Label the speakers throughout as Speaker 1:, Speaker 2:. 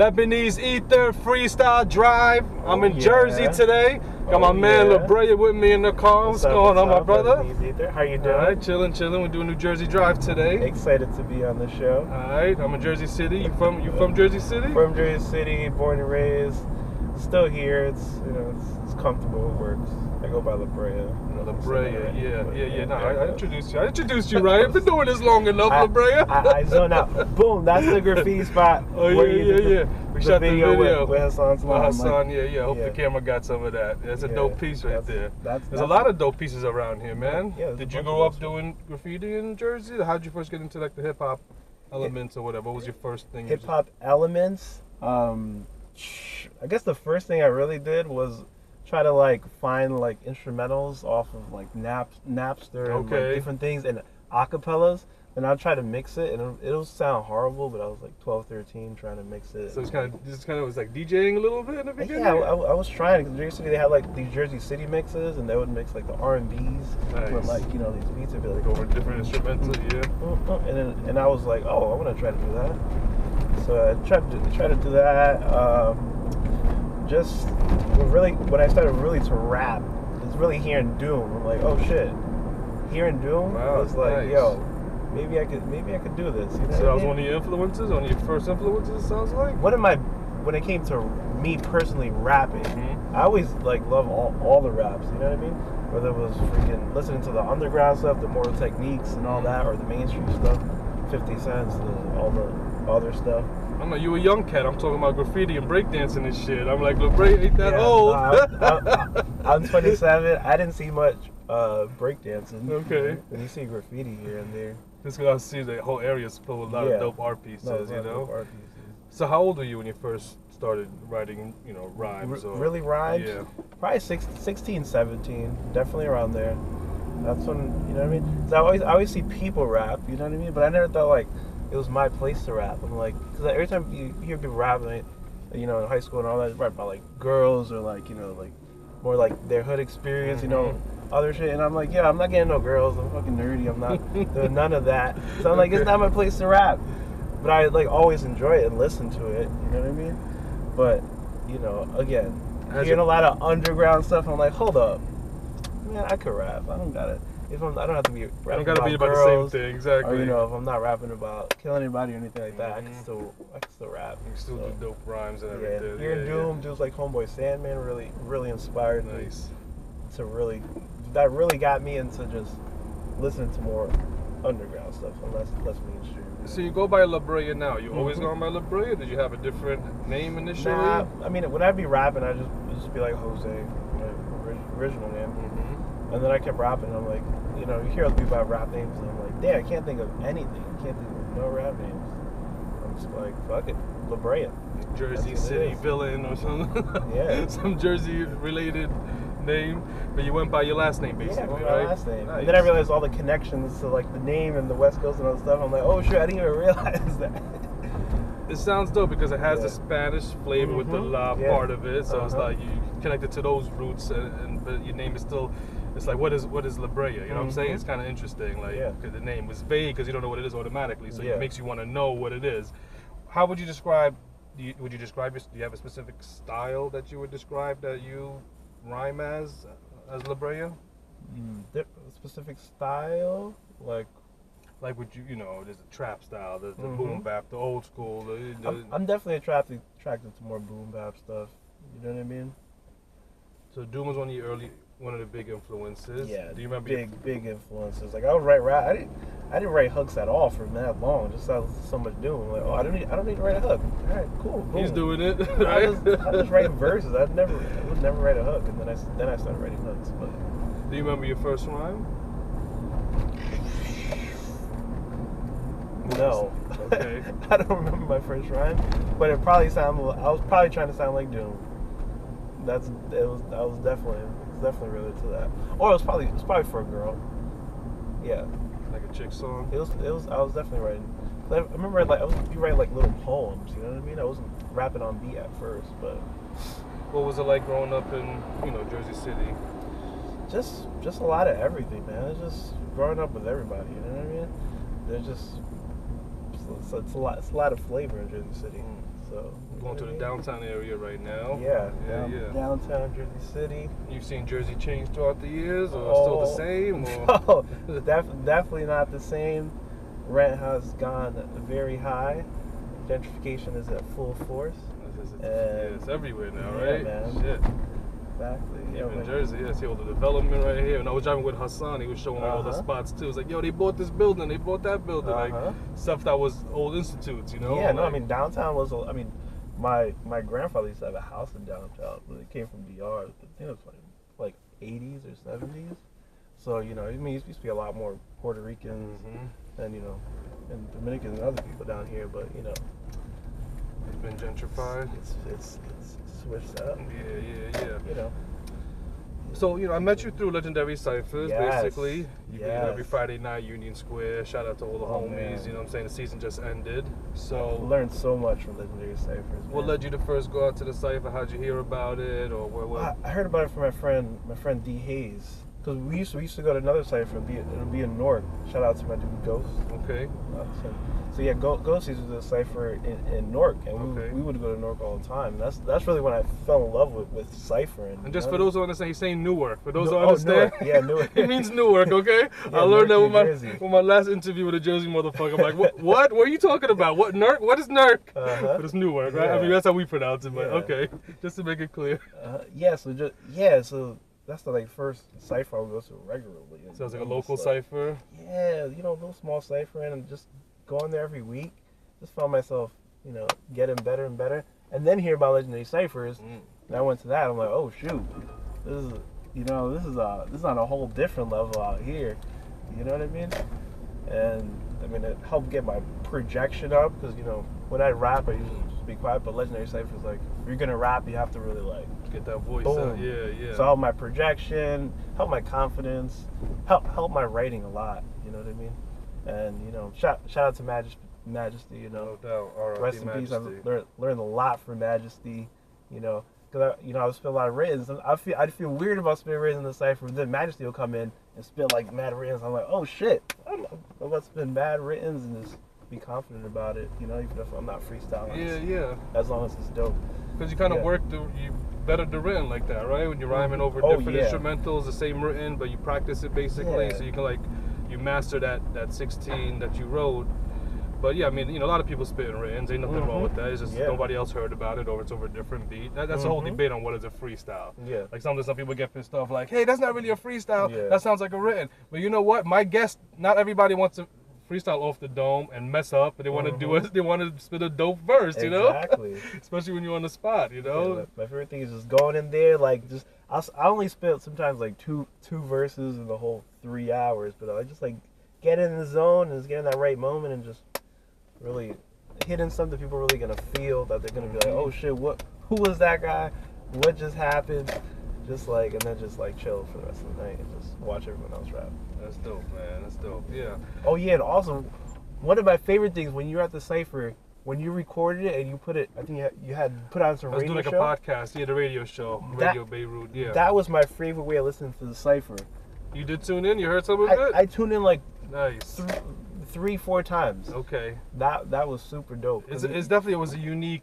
Speaker 1: Lebanese Ether Freestyle Drive. I'm in Jersey today. Got my man LaBrea with me in the car. What's going on, my brother?
Speaker 2: How you doing?
Speaker 1: All right, chilling. We're doing New Jersey Drive today.
Speaker 2: Excited to be on the show.
Speaker 1: All right, I'm in Jersey City. You from Jersey City?
Speaker 2: From Jersey City, born and raised. Still here. It's it's comfortable. It works. I go by LaBrea.
Speaker 1: LaBrea, yeah. No, I introduced you. I introduced you, right? I've been doing this long enough, LaBrea.
Speaker 2: I zone out. Boom, that's the graffiti spot.
Speaker 1: Oh, yeah. We shot the video.
Speaker 2: With Hassan's mom.
Speaker 1: Hassan, yeah. Hope the camera got some of that. That's a dope piece right there. There's a lot of dope pieces around here, man.
Speaker 2: Yeah,
Speaker 1: did you grow up doing graffiti in Jersey? How did you first get into like the hip hop elements or whatever? What was your first thing?
Speaker 2: Hip hop elements? I guess the first thing I really did was try to like find like instrumentals off of like Napster and like different things and acapellas, and I'd try to mix it, and it'll sound horrible, but I was like 12, 13 trying to mix it.
Speaker 1: So it's kind of was like DJing a little bit in the beginning.
Speaker 2: Yeah, I was trying, because Jersey City, they had like these Jersey City mixes, and they would mix like the R&Bs with like these beats would be like
Speaker 1: over different instrumentals,
Speaker 2: and I was like, oh, I want to try to do that. So I tried to do that. Just when I started really to rap, it's really hearing Doom. I'm like, oh shit, hearing Doom was like, yo, maybe I could do this. You know
Speaker 1: so that was one of your influences, one of your first influences. It sounds like.
Speaker 2: When it came to me personally rapping, I always like love all the raps. You know what I mean? Whether it was freaking listening to the underground stuff, the Mortal Techniques and all that, or the mainstream stuff, 50 Cent, all the other stuff.
Speaker 1: I know you a young cat. I'm talking about graffiti and breakdancing and shit. I'm like, LaBrea ain't that old.
Speaker 2: I'm 27. I didn't see much breakdancing.
Speaker 1: Okay.
Speaker 2: And you see graffiti here and there.
Speaker 1: Just because I see the whole area's full of a lot of dope art pieces, you know?
Speaker 2: Art pieces.
Speaker 1: So how old were you when you first started writing, rhymes?
Speaker 2: Really rhymes?
Speaker 1: Yeah.
Speaker 2: Probably 16, 17. Definitely around there. That's when, you know what I mean? 'Cause I always see people rap, you know what I mean? But I never thought like it was my place to rap. I'm like, because every time you hear people rapping, in high school and all that, rap about like girls or like, like more like their hood experience, other shit. And I'm like, I'm not getting no girls. I'm fucking nerdy. I'm not doing none of that. So I'm like, it's not my place to rap. But I like always enjoy it and listen to it. You know what I mean? But again, hearing a lot of underground stuff, I'm like, hold up, man, I could rap. I don't gotta. I don't have to be rapping about
Speaker 1: the same thing, exactly.
Speaker 2: Or if I'm not rapping about killing anybody or anything like that, I can still rap.
Speaker 1: You can still do dope rhymes and everything.
Speaker 2: Hearing Doom, dudes like Homeboy Sandman really inspired me to that really got me into just listening to more underground stuff and less mainstream.
Speaker 1: So you go by LaBrea now. You always gone by LaBrea? Did you have a different name initially?
Speaker 2: Nah, I mean, when I'd be rapping, I just be like Jose, my original name. And then I kept rapping, and I'm like, you hear other people have rap names, and I'm like, damn, I can't think of anything. I can't think of no rap names. I'm just like, fuck it, LaBrea.
Speaker 1: Jersey City Villain or something.
Speaker 2: Yeah.
Speaker 1: Some Jersey-related name, but you went by your last name, basically,
Speaker 2: right?
Speaker 1: My
Speaker 2: last name.
Speaker 1: Nice.
Speaker 2: And then I realized all the connections to like the name and the West Coast and all that stuff. I'm like, oh shit, I didn't even realize that.
Speaker 1: It sounds dope because it has the Spanish flavor with the La part of it, so it's like you connected to those roots, but your name is still. It's like, what is LaBrea? You know what I'm saying? It's kind of interesting, like, because the name was vague because you don't know what it is automatically, so it makes you want to know what it is. How would you describe? Do you have a specific style that you would describe that you rhyme as LaBrea?
Speaker 2: Specific style, like
Speaker 1: would you there's a trap style, there's the boom bap, the old school.
Speaker 2: I'm definitely attracted to more boom bap stuff. You know what I mean?
Speaker 1: So Doom was one of the big influences.
Speaker 2: Yeah.
Speaker 1: Do you remember
Speaker 2: big influences? Like I would write rap. I didn't write hooks at all for that long. Just so much Doom. Like, I don't need to write a hook. All right, cool. Boom.
Speaker 1: He's doing it. Right?
Speaker 2: I was writing verses. I would never write a hook, and then I started writing hooks. But
Speaker 1: do you remember your first rhyme?
Speaker 2: No.
Speaker 1: Okay.
Speaker 2: I don't remember my first rhyme, but I was probably trying to sound like Doom. I was definitely related to that. Or it was probably for a girl. Yeah.
Speaker 1: Like a chick song?
Speaker 2: I was definitely writing. I remember you write like little poems, you know what I mean? I wasn't rapping on beat at first, but
Speaker 1: what was it like growing up in, Jersey City?
Speaker 2: Just a lot of everything, man. It's just growing up with everybody, you know what I mean? There's just it's a lot of flavor in Jersey City. So
Speaker 1: going to the downtown area right now.
Speaker 2: Yeah, downtown Jersey City.
Speaker 1: You've seen Jersey change throughout the years, or still the same?
Speaker 2: Or? No, definitely not the same. Rent has gone very high. Gentrification is at full force.
Speaker 1: It's everywhere now, right?
Speaker 2: Man.
Speaker 1: Shit.
Speaker 2: Exactly.
Speaker 1: Even Jersey, see all the development right here. And I was driving with Hassan, he was showing me all the spots too. It's like, yo, they bought this building, they bought that building, like stuff that was old institutes, you know?
Speaker 2: Yeah, no, I mean downtown was. I mean, my grandfather used to have a house in downtown, but it came from DR. I think it was like 80s or 70s. So it used to be a lot more Puerto Ricans and and Dominicans and other people down here, but
Speaker 1: it's been gentrified.
Speaker 2: It's switched up.
Speaker 1: Yeah. So, I met you through Legendary Cyphers, basically. You be every Friday night, Union Square. Shout out to all the homies.
Speaker 2: Man.
Speaker 1: You know what I'm saying? The season just ended. So
Speaker 2: I learned so much from Legendary Cyphers.
Speaker 1: What led you to first go out to the Cypher? How'd you hear about it? Or what?
Speaker 2: I heard about it from my friend D Hayes. Because we used to go to another Cypher. It'll be in Newark. Shout out to my dude Ghost.
Speaker 1: Okay.
Speaker 2: So yeah, Ghost used to do a Cypher in Newark, and we would go to Newark all the time. That's really when I fell in love with Cyphering.
Speaker 1: And just for those who understand, he's saying Newark. For those who understand,
Speaker 2: Newark. Yeah, Newark.
Speaker 1: It means Newark. Okay.
Speaker 2: Yeah,
Speaker 1: I learned
Speaker 2: Newark,
Speaker 1: that with my last interview with a Jersey motherfucker. I'm like, what? What are you talking about? What Newark? What is Newark? But it's Newark, right?
Speaker 2: Yeah.
Speaker 1: I mean, that's how we pronounce it. But okay, just to make it clear.
Speaker 2: So that's the first Cypher I would go to regularly.
Speaker 1: Sounds like a local Cypher.
Speaker 2: Yeah, little small Cypher, and just going there every week. Just found myself, getting better and better. And then hear about Legendary Cyphers, and I went to that. I'm like, oh shoot, this is on a whole different level out here. You know what I mean? And I mean it helped get my projection up because when I rap, I usually just be quiet. But Legendary Cyphers, if you're gonna rap, you have to really
Speaker 1: get that voice
Speaker 2: boom.
Speaker 1: Out. Yeah.
Speaker 2: So help my projection, help my confidence, help my writing a lot. You know what I mean? And shout out to Majesty.
Speaker 1: No doubt.
Speaker 2: Rest in peace. I've learned a lot from Majesty. Because I would spit a lot of writtens. I'd feel weird about spitting writtens in the Cypher. Then Majesty will come in and spit mad writtens. I'm like, oh shit, I'm about to spit mad writtens and just be confident about it. Even if I'm not freestyling.
Speaker 1: Yeah.
Speaker 2: As long as it's dope.
Speaker 1: Because you kind of you better the written like that, right? When you're rhyming over different instrumentals, the same written, but you practice it basically, so you can you master that 16 that you wrote. But yeah, I mean, a lot of people spitting writtens. Ain't nothing wrong with that. It's just nobody else heard about it, or it's over a different beat. That's a whole debate on what is a freestyle.
Speaker 2: Yeah.
Speaker 1: Some people get pissed off, hey, that's not really a freestyle. Yeah. That sounds like a written. But you know what? My guess, not everybody wants to freestyle off the dome and mess up, but they want to do it. They want to spit a dope verse,
Speaker 2: Exactly.
Speaker 1: Especially when you're on the spot,
Speaker 2: Yeah, my favorite thing is just going in there, I only spit sometimes two verses in the whole 3 hours, but I just get in the zone and just get in that right moment and just really hitting something people are really gonna feel that they're gonna be like, oh shit, who was that guy? What just happened? And then just chill for the rest of the night and just watch everyone else rap.
Speaker 1: That's dope, man. That's dope. Yeah.
Speaker 2: Oh yeah, and also one of my favorite things when you're at the Cypher, when you recorded it and you put it, I think you had put on some radio show.
Speaker 1: I was doing a podcast, the radio show, Radio Beirut, yeah.
Speaker 2: That was my favorite way of listening to the Cypher.
Speaker 1: You did tune in? You heard some of it?
Speaker 2: I tuned in
Speaker 1: nice.
Speaker 2: 3-4 times.
Speaker 1: Okay.
Speaker 2: That was super dope.
Speaker 1: It's definitely, it was a unique,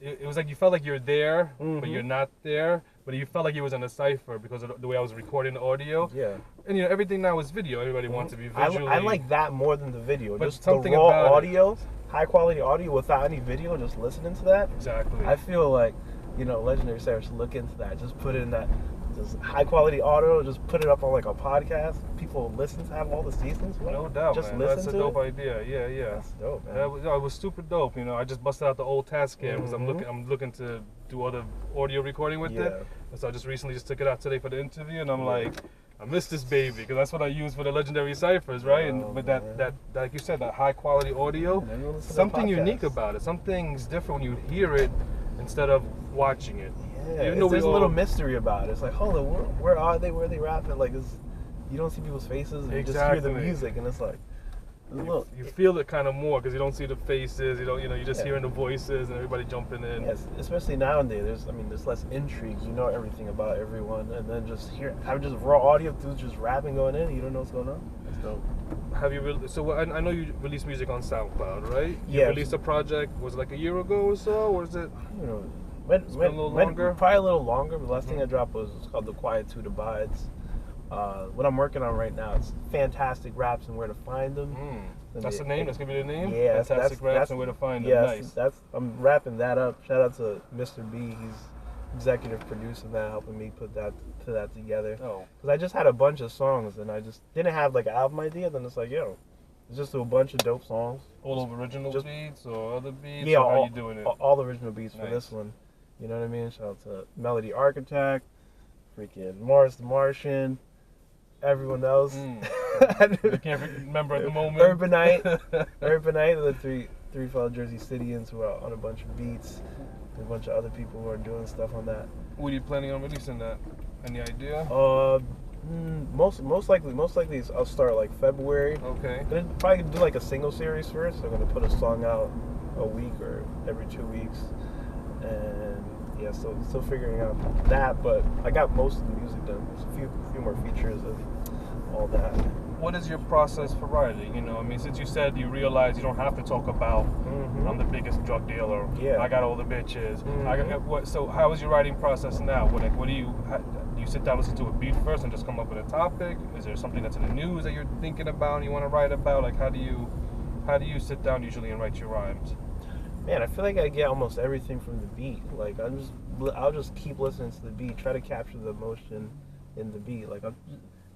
Speaker 1: it was you felt like you're there, but you're not there. But you felt like you was in a Cypher because of the way I was recording the audio.
Speaker 2: Yeah.
Speaker 1: And everything now is video. Everybody wants to be visually.
Speaker 2: I like that more than the video.
Speaker 1: But
Speaker 2: just
Speaker 1: something
Speaker 2: the raw
Speaker 1: about
Speaker 2: audio, high quality audio without any video, just listening to that.
Speaker 1: Exactly.
Speaker 2: I feel like, Legendary Cypher should look into that. Just put in that just high quality audio, just put it up on a podcast. People listen to have all the seasons.
Speaker 1: No doubt,
Speaker 2: just
Speaker 1: man.
Speaker 2: Listen
Speaker 1: That's a
Speaker 2: to
Speaker 1: dope
Speaker 2: it.
Speaker 1: idea. Yeah.
Speaker 2: That's dope, man.
Speaker 1: It was super dope. I just busted out the old Tascam because I'm looking to do other audio recording with it. And so I just recently took it out today for the interview, and I'm like, I miss this baby because that's what I use for the Legendary Cyphers, right? And with that, like you said, that high quality audio, something unique about it. Something's different when you hear it instead of watching it.
Speaker 2: Yeah, there's a little mystery about it. It's like, hold on, where are they? Where are they rapping? You don't see people's faces, and you just hear the music, and it's like,
Speaker 1: you feel it kind of more because you don't see the faces. You're just hearing the voices and everybody jumping in.
Speaker 2: Yes, especially nowadays. There's less intrigue. You know everything about everyone, and then have just raw audio through just rapping going in. You don't know what's going on. That's dope.
Speaker 1: Have you I know you released music on SoundCloud, right? You released a project, was it like a year ago or so, or is it?
Speaker 2: You know,
Speaker 1: it's been a little longer?
Speaker 2: Probably a little longer. But the last thing I dropped was called The Quietude Abides. What I'm working on right now is Fantastic Raps and Where to Find Them.
Speaker 1: That's the name? That's going to be the name?
Speaker 2: Yeah.
Speaker 1: Fantastic Raps and Where to Find Them.
Speaker 2: Yes,
Speaker 1: Nice.
Speaker 2: I'm wrapping that up. Shout out to Mr. B. He's executive producing that, helping me put that together.
Speaker 1: Oh.
Speaker 2: Because I just had a bunch of songs and I just didn't have like an album idea. Then it's like, it's just a bunch of dope songs.
Speaker 1: All of original beats or other beats?
Speaker 2: Yeah,
Speaker 1: or how are you doing it?
Speaker 2: All original beats for this one. You know what I mean? Shout out to Melody Architect, freaking Mars the Martian, everyone else.
Speaker 1: I can't remember at the moment.
Speaker 2: Urbanite, the three fellow Jersey Cityans who are on a bunch of beats, and a bunch of other people who are doing stuff on that.
Speaker 1: When are you planning on releasing that? Any idea?
Speaker 2: Most likely I'll start like February.
Speaker 1: Okay.
Speaker 2: I'm gonna probably do like a single series first. I'm gonna put a song out a week or every 2 weeks, and still figuring out that. But I got most of the music done. There's a few more features of all that.
Speaker 1: What is your process for writing? Since you said you realize you don't have to talk about I'm the biggest drug dealer.
Speaker 2: Yeah.
Speaker 1: I got all the bitches. So how is your writing process now? What do you sit down, listen to a beat first, and just come up with a topic? Is there something that's in the news that you're thinking about and you want to write about? Like how do you sit down usually and write your rhymes?
Speaker 2: Man, I feel like I get almost everything from the beat. Like I'll just keep listening to the beat, try to capture the emotion in the beat. Like I'll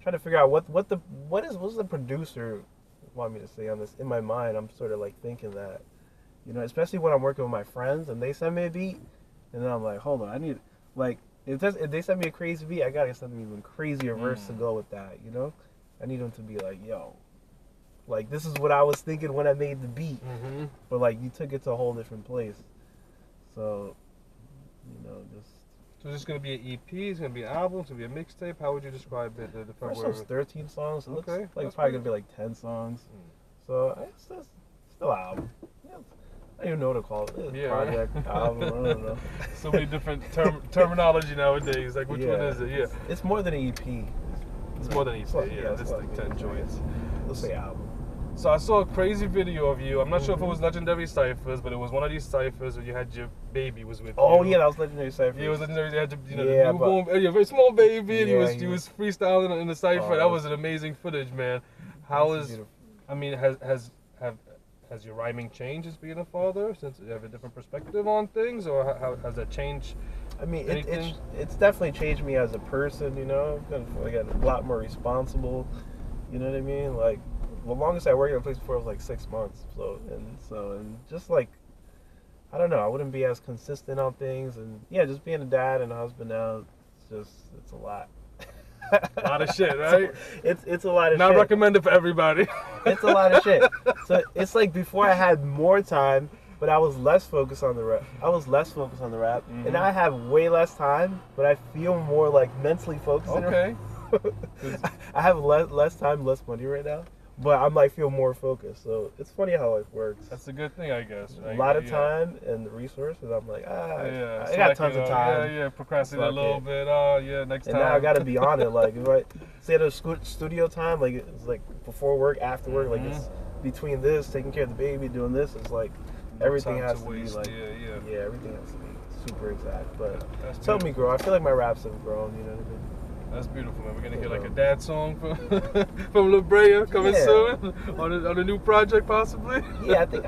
Speaker 2: try to figure out what's the producer want me to say on this. In my mind, I'm sort of like thinking that, especially when I'm working with my friends and they send me a beat, and then I'm like, hold on, I need if they send me a crazy beat, I gotta send them even crazier verse to go with that. I need them to be like, yo, like this is what I was thinking when I made the beat, but like you took it to a whole different place. So,
Speaker 1: So is this going to be an EP? Is it going to be an album? Is it going to be a mixtape? How would you describe it? The
Speaker 2: first one's 13 songs. It looks like it's
Speaker 1: probably
Speaker 2: probably going to be like 10 songs. So it's still an album. Yeah, I don't even know what to call it. Project, album, I don't know.
Speaker 1: So many different terminology nowadays. Like which one is it? Yeah.
Speaker 2: It's more than an EP.
Speaker 1: It's more than an EP, It's like 10 joints.
Speaker 2: Let's say album.
Speaker 1: So I saw a crazy video of you. I'm not sure if it was Legendary Cyphers, but it was one of these cyphers where you had your baby was with you.
Speaker 2: Oh yeah, that was Legendary Cyphers.
Speaker 1: Yeah, it was Legendary. You had the newborn, a very small baby, and he was freestyling in the cypher. That was an amazing footage, man. Has your rhyming changed as being a father, since you have a different perspective on things, or how has that changed?
Speaker 2: It's definitely changed me as a person. I got a lot more responsible. You know what I mean? Like, the longest I worked at a place before was like 6 months. And just like, I don't know, I wouldn't be as consistent on things. And yeah, just being a dad and a husband now, it's a lot.
Speaker 1: A lot of shit, right?
Speaker 2: It's a lot of shit.
Speaker 1: Not recommended for everybody.
Speaker 2: It's a lot of shit. So it's like before I had more time, but I was less focused on the rap. And now I have way less time, but I feel more like mentally focused.
Speaker 1: Okay.
Speaker 2: I have less time, less money right now, but I'm like feel more focused. So it's funny how it works.
Speaker 1: That's a good thing, I guess. Right?
Speaker 2: A lot of time and the resources. I'm like, I got tons of time.
Speaker 1: Procrastinate a little bit. Next time.
Speaker 2: And now I got to be on it. Like if I say the studio time, like it's like before work, after work, like it's between this, taking care of the baby, doing this. It's like everything has to be like everything has to be super exact. But it's helped me grow. I feel like my raps have grown. You know what I mean?
Speaker 1: That's beautiful, man. We're gonna hear like a dad song from LaBrea coming soon on a new project, possibly.
Speaker 2: Yeah, I think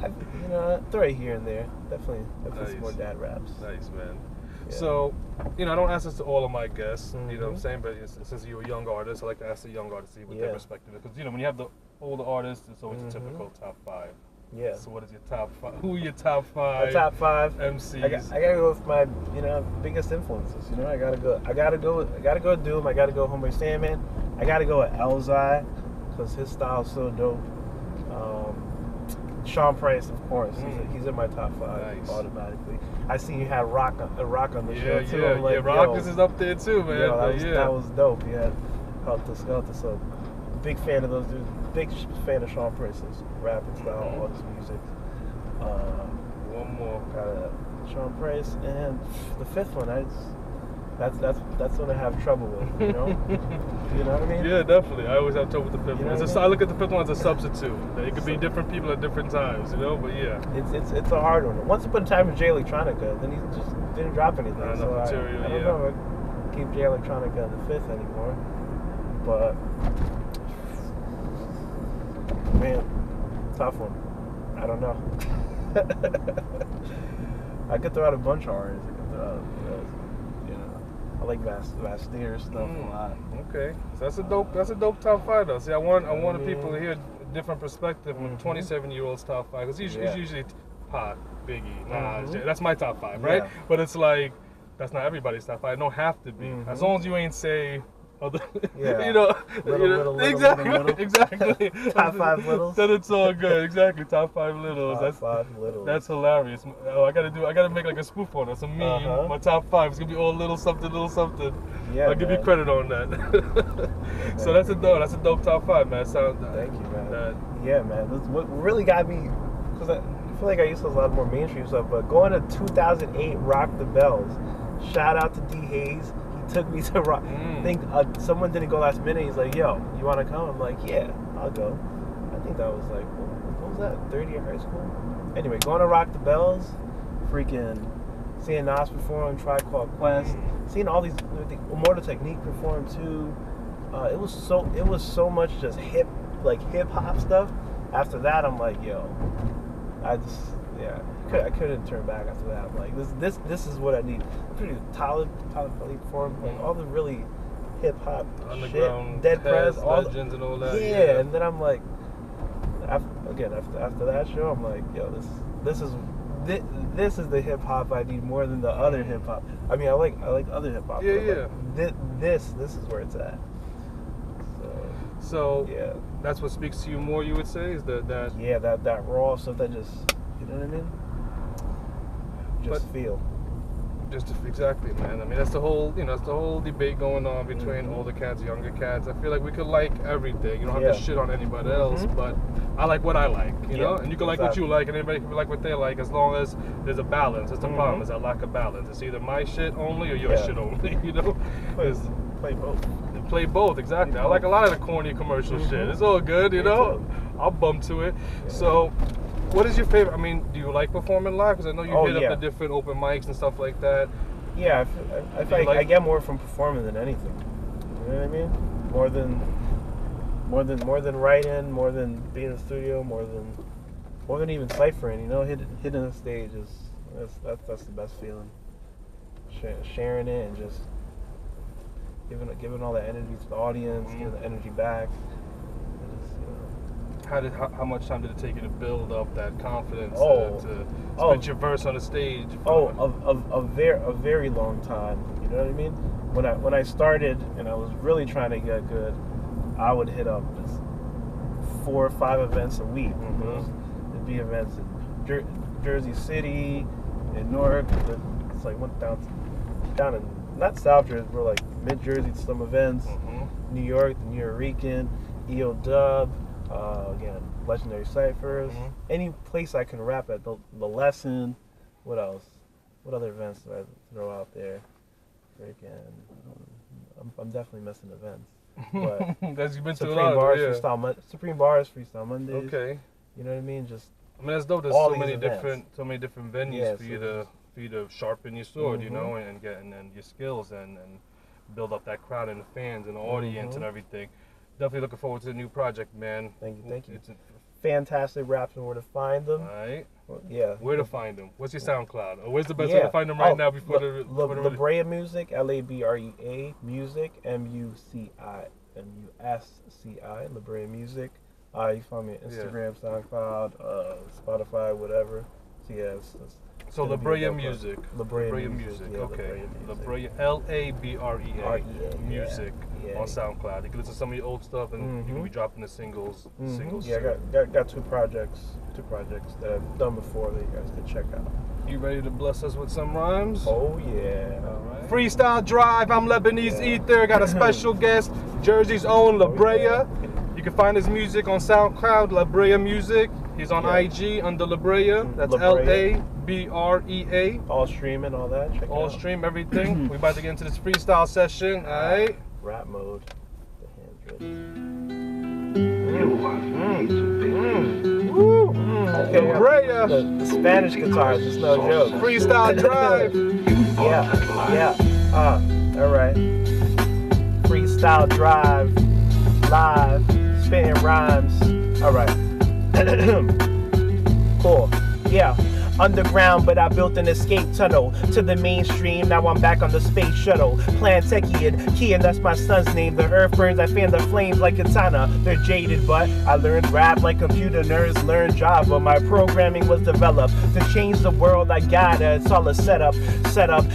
Speaker 2: throw it here and there. Definitely some more dad raps.
Speaker 1: Nice, man. Yeah. So, I don't ask this to all of my guests. You know what I'm saying? But since you're a young artist, I like to ask the young artists what their perspective is. Because when you have the older artists, it's always a typical top 5. Yeah. So what is your top 5? Who are your top 5?
Speaker 2: My top 5
Speaker 1: MCs.
Speaker 2: I gotta go with my biggest influences. I gotta go with Doom. I gotta go Homeboy Sandman. I gotta go with Elzai because his style's so dope. Sean Price, of course. He's in my top 5 automatically. I see you had Rock on the show too.
Speaker 1: Yeah, Rock is up there too, man.
Speaker 2: That was dope. He had Helter Skelter, so big fan of those dudes. big fan of Sean Price's rapping style, all his music.
Speaker 1: One more.
Speaker 2: Sean Price, and the fifth one, that's what I have trouble with, you know? You know what I mean?
Speaker 1: Yeah, definitely. I always have trouble with the fifth one.
Speaker 2: I
Speaker 1: I look at the fifth one as a substitute. It could be different people at different times, you know? But yeah.
Speaker 2: It's a hard one. Once upon a time with Jay Electronica, then he just didn't drop anything.
Speaker 1: Not
Speaker 2: so
Speaker 1: enough material,
Speaker 2: I don't know if I keep Jay Electronica in the fifth anymore. But, man, tough one. I don't know. I could throw out a bunch of artists. I could throw out, I like Vasteer stuff a lot.
Speaker 1: Okay, so that's a dope top 5 though. See, I want the people to hear a different perspective from 27-year-old's top 5, because it's usually Pac, Biggie, Nas. That's my top 5, right? Yeah. But it's like that's not everybody's top 5. It don't have to be. As long as you ain't say other,
Speaker 2: little,
Speaker 1: exactly.
Speaker 2: Top 5 littles.
Speaker 1: Then it's all good. Exactly, top 5 littles.
Speaker 2: Top 5 littles.
Speaker 1: That's hilarious. Oh, I gotta make like a spoof on it. It's a meme. My top 5 is gonna be all little something, little something.
Speaker 2: Yeah,
Speaker 1: I'll give you credit on that. So that's a dope top 5, man.
Speaker 2: Thank you, man. Yeah, man. What really got me, because I feel like I used to listen to a lot more mainstream stuff, but going to 2008 Rock the Bells. Shout out to D Hayes. Took me to rock. I think someone didn't go last minute. He's like, "Yo, you want to come?" I'm like, "Yeah, I'll go." I think that was like, what was that? 3rd year high school. Anyway, going to Rock the Bells, freaking seeing Nas perform, Tribe Called Quest, seeing all these Immortal Technique perform too. It was so much just hip hop stuff. After that, I'm like, "Yo, I couldn't turn back after that. I'm like, this is what I need." Talib Kweli performed, like all the really hip hop shit, Dead Prez, all
Speaker 1: legends and all that.
Speaker 2: Yeah, and then I'm like, after that show, I'm like, yo, this is the hip hop I need more than the other hip hop. I mean, I like other hip hop.
Speaker 1: Yeah.
Speaker 2: Like, this is where it's at.
Speaker 1: So yeah, that's what speaks to you more. You would say is that
Speaker 2: raw stuff that just, you know what I mean?
Speaker 1: Exactly, man. I mean, that's the whole debate going on between older cats, younger cats. I feel like we could like everything. You don't have to shit on anybody else, but I like what I like, you know? And you can like what you like, and anybody can like what they like, as long as there's a balance. That's the problem, is that lack of balance. It's either my shit only or your shit only, you know?
Speaker 2: Play both.
Speaker 1: Play both, exactly. I like a lot of the corny commercial shit. It's all good, you know? I'll bump to it. Yeah. So, what is your favorite? I mean, do you like performing live? Because I know you hit up the different open mics and stuff like that.
Speaker 2: Yeah, I feel like I get more from performing than anything. You know what I mean? More than writing, more than being in the studio, more than even ciphering. You know, hitting the stage that's the best feeling. Sharing it and just giving all the energy to the audience, giving the energy back.
Speaker 1: How much time did it take you to build up that confidence to spit your verse on the stage?
Speaker 2: A very long time. You know what I mean? When I started and I was really trying to get good, I would hit up just 4 or 5 events a week. There'd be events in Jersey City, in Newark. It's like went down in not South Jersey, but like mid Jersey to some events. New York, the New York, EO Dub. Again, Legendary Cyphers. Any place I can rap at, the Lesson. What else? What other events do I throw out there? I'm definitely missing events. But
Speaker 1: that's you've been
Speaker 2: Supreme
Speaker 1: to a lot,
Speaker 2: Bars, Supreme Bars, Freestyle Mondays.
Speaker 1: Okay.
Speaker 2: You know what I mean?
Speaker 1: I mean, that's dope. There's so many different venues for you to sharpen your sword, you know, and get your skills and build up that crowd and the fans and the audience and everything. Definitely looking forward to the new project, man.
Speaker 2: Thank you. It's fantastic raps and where to find them.
Speaker 1: All right.
Speaker 2: Yeah.
Speaker 1: Where to find them? What's your SoundCloud? Or where's the best way to find them right now before
Speaker 2: LaBrea Music, LABREA Music, MUSCI, LaBrea Music. You find me on Instagram, SoundCloud, Spotify, whatever. So yeah,
Speaker 1: so LaBrea Music.
Speaker 2: LaBrea Music. Yeah,
Speaker 1: okay. LaBrea, LABREA Music on SoundCloud. You can listen to some of your old stuff, and you can be dropping the singles.
Speaker 2: Yeah, I got two projects that I've done before that you guys can check out.
Speaker 1: You ready to bless us with some rhymes?
Speaker 2: Oh yeah.
Speaker 1: All right. Freestyle Drive. I'm Lebanese Ether. Got a special guest, Jersey's own LaBrea. You can find his music on SoundCloud, LaBrea Music. He's on IG under LaBrea. That's LaBrea.
Speaker 2: All streaming, all that. Check
Speaker 1: all
Speaker 2: out.
Speaker 1: stream, everything. We're about to get into this freestyle session. All right.
Speaker 2: Rap mode. The hands ready. Okay,
Speaker 1: LaBrea.
Speaker 2: The Spanish guitars, it's no joke.
Speaker 1: Freestyle Drive.
Speaker 2: Yeah. All right. Freestyle Drive. Live. Spitting rhymes. All right. Cool. Yeah. Underground, but I built an escape tunnel to the mainstream. Now I'm back on the space shuttle. Plan Techian, Kian, that's my son's name. The earth burns, I fan the flames like katana. They're jaded, but I learned rap like computer nerds learn Java. My programming was developed to change the world. I got it. It's all a setup.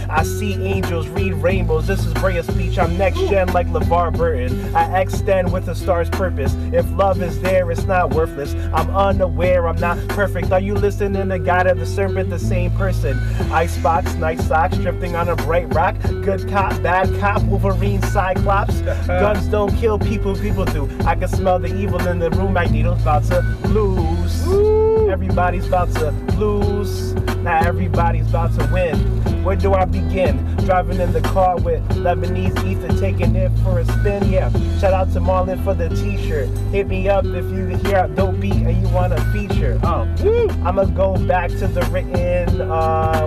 Speaker 2: I see angels, read rainbows. This is Brea's speech. I'm next gen like LeVar Burton. I extend with a star's purpose. If love is there, it's not worthless. I'm unaware, I'm not perfect. Are you listening to God of the Serpent, the same person? Icebox, night socks, drifting on a bright rock. Good cop, bad cop, Wolverine, Cyclops. Guns don't kill people, people do. I can smell the evil in the room. Magneto's about to lose. Everybody's about to lose. Now everybody's about to win. Where do I begin? Driving in the car with Lebanese ether, taking it for a spin. Yeah, shout out to Marlon for the t-shirt. Hit me up if you hear a dope beat and you want a feature. I'ma go back to the written.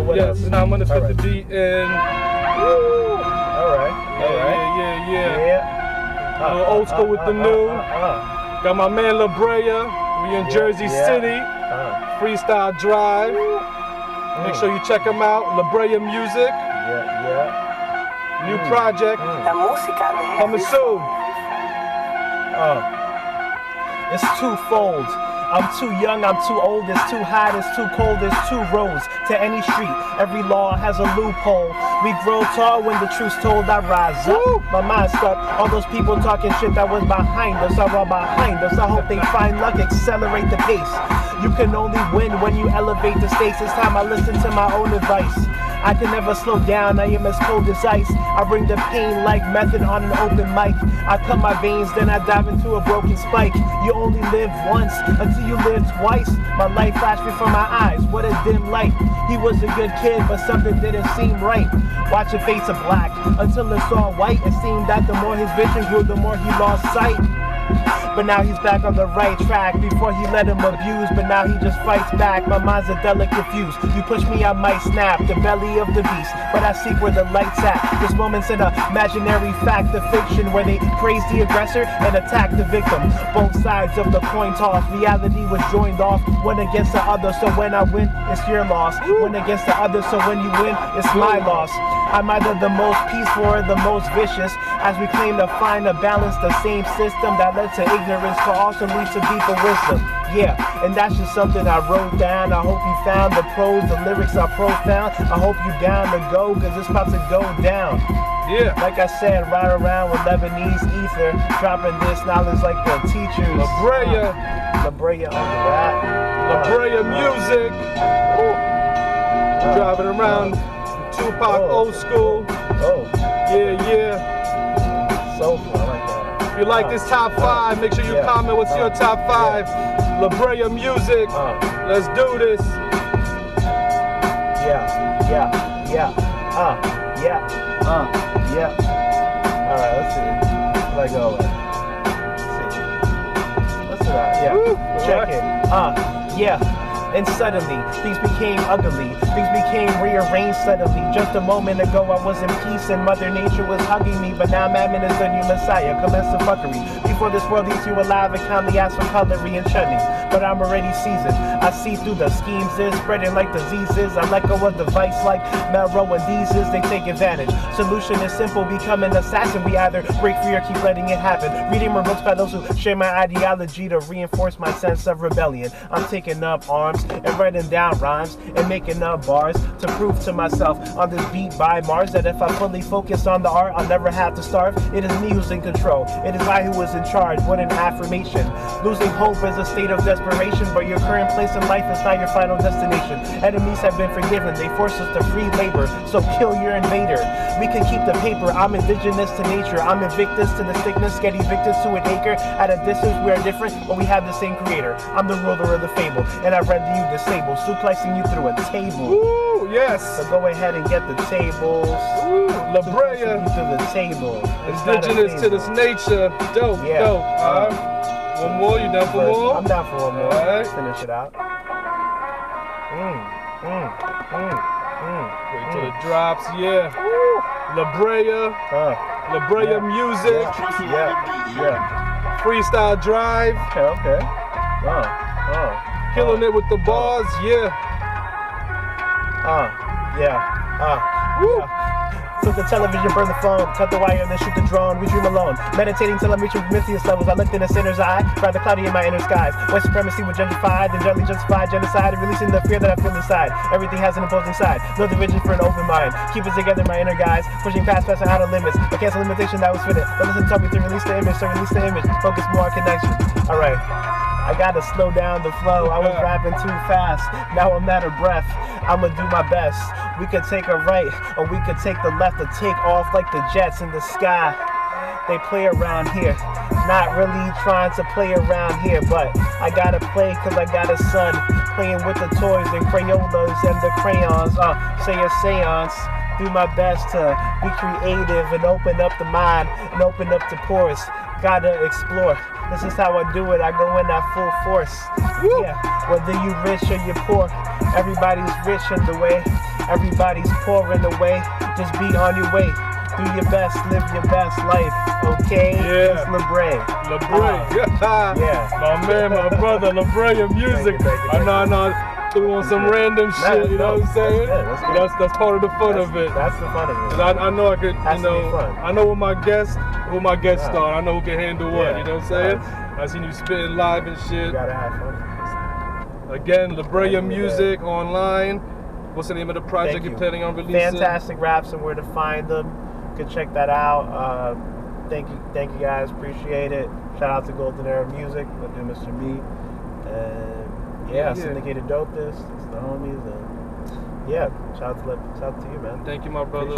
Speaker 2: What else?
Speaker 1: So now I'm gonna put the beat in.
Speaker 2: All right.
Speaker 1: A little old school with the new. Got my man LaBrea. We in Jersey City. Freestyle Drive. Make sure you check him out. LaBrea Music. New project. Coming soon.
Speaker 2: It's twofold. I'm too young, I'm too old, it's too hot, it's too cold, there's two roads to any street. Every law has a loophole. We grow tall when the truth's told. I rise up, my mind's stuck. All those people talking shit that was behind us are all behind us. I hope they find luck, accelerate the pace. You can only win when you elevate the stakes. It's time I listen to my own advice. I can never slow down, I am as cold as ice. I bring the pain like method on an open mic. I cut my veins, then I dive into a broken spike. You only live once until you live twice. My life flashed before my eyes, what a dim light. He was a good kid, but something didn't seem right. Watch a face of black until it saw white. It seemed that the more his vision grew, the more he lost sight. But now he's back on the right track. Before he let him abuse, but now he just fights back. My mind's a delicate fuse. You push me, I might snap. The belly of the beast, but I seek where the light's at. This moment's an imaginary fact of fiction, where they praise the aggressor and attack the victim. Both sides of the coin toss. Reality was joined off, one against the other. So when I win, it's your loss. One against the other, so when you win, it's my loss. I'm either the most peaceful or the most vicious, as we claim to find a balance. The same system that led to ignorance could also lead to deeper wisdom. Yeah, and that's just something I wrote down. I hope you found the prose, the lyrics are profound. I hope you down to go, cause it's about to go down.
Speaker 1: Yeah.
Speaker 2: Like I said, ride around with Lebanese ether, dropping this knowledge like the teachers.
Speaker 1: LaBrea.
Speaker 2: LaBrea on the rap.
Speaker 1: LaBrea Music. Driving around. Tupac, old school. Yeah.
Speaker 2: Soulful, I like that.
Speaker 1: If you like this top 5, make sure you comment what's your top 5. LaBrea Music. Let's do this.
Speaker 2: Alright, let's see. What I go with? Let's see. Let's do that. Check it. And suddenly, things became ugly. Things became rearranged suddenly. Just a moment ago, I was in peace and Mother Nature was hugging me. But now Mammon is the new Messiah. Commence the fuckery. Before this world eats you alive and kindly ask for cutlery and chutney. But I'm already seasoned. I see through the schemes is spreading like diseases. I let go of the vice like Melrose and Deezes. They take advantage. Solution is simple, become an assassin. We either break free or keep letting it happen. Reading more books by those who share my ideology to reinforce my sense of rebellion. I'm taking up arms and writing down rhymes and making up bars to prove to myself on this beat by Mars that if I fully focus on the art, I'll never have to starve. It is me who's in control. It is I who is in charge, what an affirmation. Losing hope is a state of desperation, but your current place in life is not your final destination. Enemies have been forgiven, they force us to free labor, so kill your invader. We can keep the paper, I'm indigenous to nature. I'm invictus to the sickness, get evicted to an acre. At a distance we are different, but we have the same creator. I'm the ruler of the fable, and I render you disabled, suplexing you through a table.
Speaker 1: Ooh, yes.
Speaker 2: So go ahead and get the tables.
Speaker 1: Ooh, LaBrea.
Speaker 2: To the table.
Speaker 1: Indigenous to this nature. Dope,
Speaker 2: Yeah.
Speaker 1: dope. One more, you down for more?
Speaker 2: I'm down for one more.
Speaker 1: All right.
Speaker 2: Finish it out.
Speaker 1: Wait till it drops, yeah. LaBrea. LaBrea music.
Speaker 2: Yeah.
Speaker 1: Freestyle drive.
Speaker 2: Okay.
Speaker 1: Killing it with the bars, yeah.
Speaker 2: Woo. Took the television, burn the phone, cut the wire, then shoot the drone. We dream alone, meditating till I'm reaching Prometheus levels. I looked in a sinner's eye, rather cloudy in my inner skies. White supremacy was gentrified, then gently justified genocide, and releasing the fear that I feel inside. Everything has an opposing side, no division for an open mind. Keep it together, my inner guys, pushing past and out of limits. I cancel limitation that was fitted. But listen, told me to release the image, so release the image. Focus more on connection. All right. I gotta slow down the flow. I was rapping too fast. Now I'm out of breath. I'ma do my best. We could take a right, or we could take the left, or take off like the jets in the sky. They play around here. Not really trying to play around here, but I gotta play cause I got a son. Playing with the toys and Crayolas and the crayons. Say a seance. Do my best to be creative and open up the mind and open up the pores. Gotta explore. This is how I do it. I go in at full force. Yeah, whether you rich or you poor, everybody's rich in the way. Everybody's poor in the way. Just be on your way. Do your best, live your best life. Okay?
Speaker 1: Yeah.
Speaker 2: It's LaBrea.
Speaker 1: Yeah. My man, my brother, LaBrea music. I know. Threw on some random shit, you know what I'm saying? That's part of the fun of it.
Speaker 2: That's the fun of it.
Speaker 1: 'Cause I know I could,
Speaker 2: Has to be fun.
Speaker 1: I know who my guests are. I know who can handle what, you know what I'm saying? I seen you spitting live and shit.
Speaker 2: You gotta have fun.
Speaker 1: Again, LaBrea music online. What's the name of the project you're planning on releasing?
Speaker 2: Fantastic raps and where to find them. You can check that out. Thank you guys, appreciate it. Shout out to Golden Era Music, we'll do Mr. B. And Syndicated Dopeness, it's the homies, and shout out to you, man.
Speaker 1: Thank you, my brother.